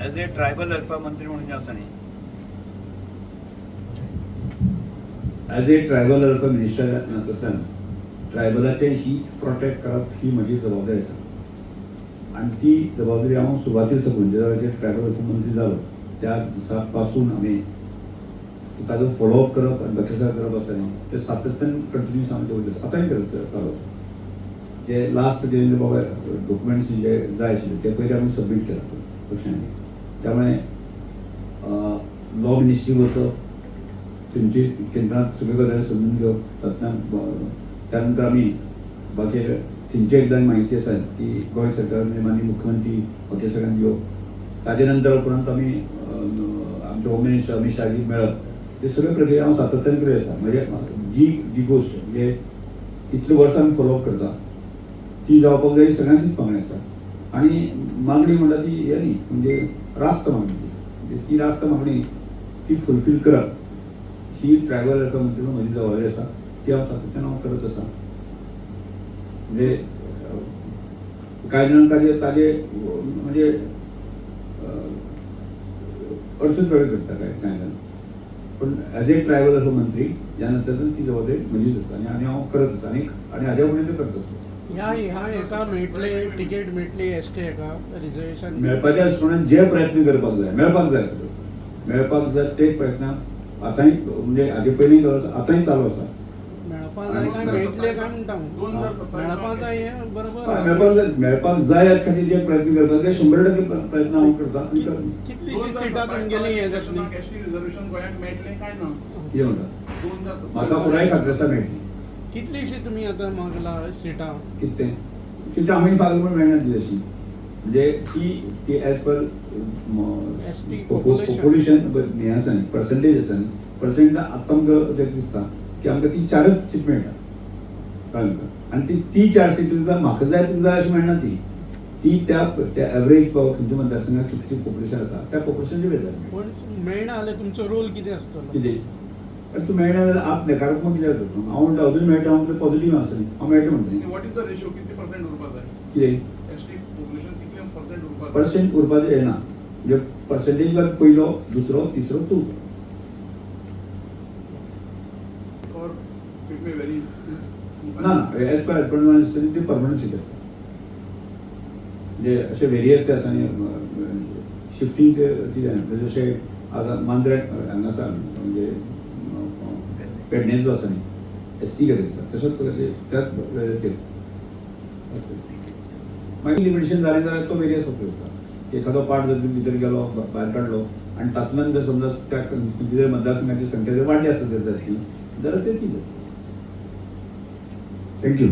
As ए tribal alpha मंत्री म्हणून आसा न्ही. ॲज ए ट्रायबल अल्फा मिनिस्टर नात्यान ट्रायबलाचें हीत प्रोटेक्ट करप ही म्हजी जबाबदारी आसा आनी ती जबाबदारी हांव सुरवाते साकून जे ट्रायबल अल्फा मंत्री जालो त्या दिसा पासून आमी ताजो फॉलोअप करप आनी बाकीचा करप आसा न्ही ते सातत्यान कंटिन्यूस आमी दवरले आतांय करत चालू आसा. जे लास्ट जे बाबा डॉक्युमेंट्स जे जाय आशिल्ले ते पयलीं आमी सबमीट केला पक्षांनी. त्यामुळे लॉ मिनिस्ट्री वचप तेंची केंद्रांत सगळ्यो गजाली समजून घेवप त्यानंतर आमी बाकी थंयची एकदां म्हायती आसा ती गोंय सरकार म्हणजे माननीय मुख्यमंत्री बाकी सगळ्यांक घेवप ताजे नंतर उपरांत आमी आमचे होम मिनिस्टर अमित शाहजी मेळप हे सगळे प्रक्रिया हांव सातत्यान करीत आसा. म्हणजे जी गोश्ट म्हणजे इतले वर्सां आमी फॉलोअप करता ती जावपाक जाय सगळ्यांचीच मागणी आसा. आनी मागणी म्हणटा ती हे न्ही म्हणजे रास्त मागणी म्हणजे ती रास्त मागणी ती फुलफील करप ही ट्रायबल अल्फा मंत्री म्हजी जबाबदारी आसा ती हांव सातत्यान हांव करत आसा. म्हणजे कांय जाणांक ताजे म्हणजे अडचण वेगळी करता कांय जाण पण ॲज ए ट्रायबल अल्फा मंत्री ह्या नंतर ती जबाबदारी म्हजीच आसा आनी हांव करत आसा आनी हाज्या फुडें ते करत आसा. ह्या हेका मेळटले तिकेट मेळटली एसटी हेका रिजर्वेशन मेळपाच्या स्टुडंट जे प्रयत्न करपाक जाय मेळपाक जाय ते प्रयत्न आतांय म्हणजे हाजे पयलीं आतांय चालू आसा. मेळपाक जाय काय मेळटले काय म्हणटा मेळपाक जाय हे बरोबर मेळपाक जाय हाचे खातीर जे प्रयत्न करपाक जाय 100% प्रयत्न हांव करता. कितलीशी सिटां तुमगेली हे जातली रिजर्वेशन गोंयांत मेळटलें काय ना कितें म्हणटा म्हाका पुराय खात्री आसा मेळटली. कितलीशी तुमी आतां मागला सिटां कितें सिटां आमी फागल म्हण मेळना ती अशी म्हणजे ती एज पर पॉप्युलेशन हें आसा न्ही पर्संटेज आसा न्ही पर्संटेज आतां आमकां दिसता की आमकां ती 4च सीट मेळटा कळ्ळें तुका. आनी ती 4 सीट म्हाका जाय तुका जाय अशी मेळना ती त्या एवरेज खंयच्या मतदारसंघात कितली पॉप्युलेशन आसा त्या पॉप्युलेशनचे वेगळे पण मेळना जाल्यार तुमचो रोल कितें आसतलो कितें तूं मेळना जाल्यार आप नकारात्मक कित्याक करता. हांव म्हणटा अजून मेळटा हांव पॉझिटिव्ह आसा न्ही हांव मेळटा म्हणटा. वॉट इज द रेशियो किती पर्सेंट उरपाक जाय कितें एसटी पॉप्युलेशन कितले पर्सेंट उरपाक जाय पर्सेंट उरपाचें हें ना म्हणजे पर्सेंटेज वर पयलो दुसरो तिसरो चवथो. और इट मे वेरी ना एज पर ती परमनंट सीट आसता म्हणजे अशे वेरियस ते आसा न्ही शिफ्टींग ती जायना जशे आतां मांद्रे हांगा आसा म्हणजे पेडणे जो आसा न्ही SC खातीर आसा तशेंच त्याच वेळाचेर मागीर लिमिटेशन जालें जाल्यार तो वेरियस उपयोग करता. एखादो पार्ट जर भितर गेलो भायर काडलो आनी तातूंतल्यान जर समजा त्या मतदारसंघाची संख्या जर वाडली आसत जर जातली जाल्यार ते ती जातली. थँक्यू.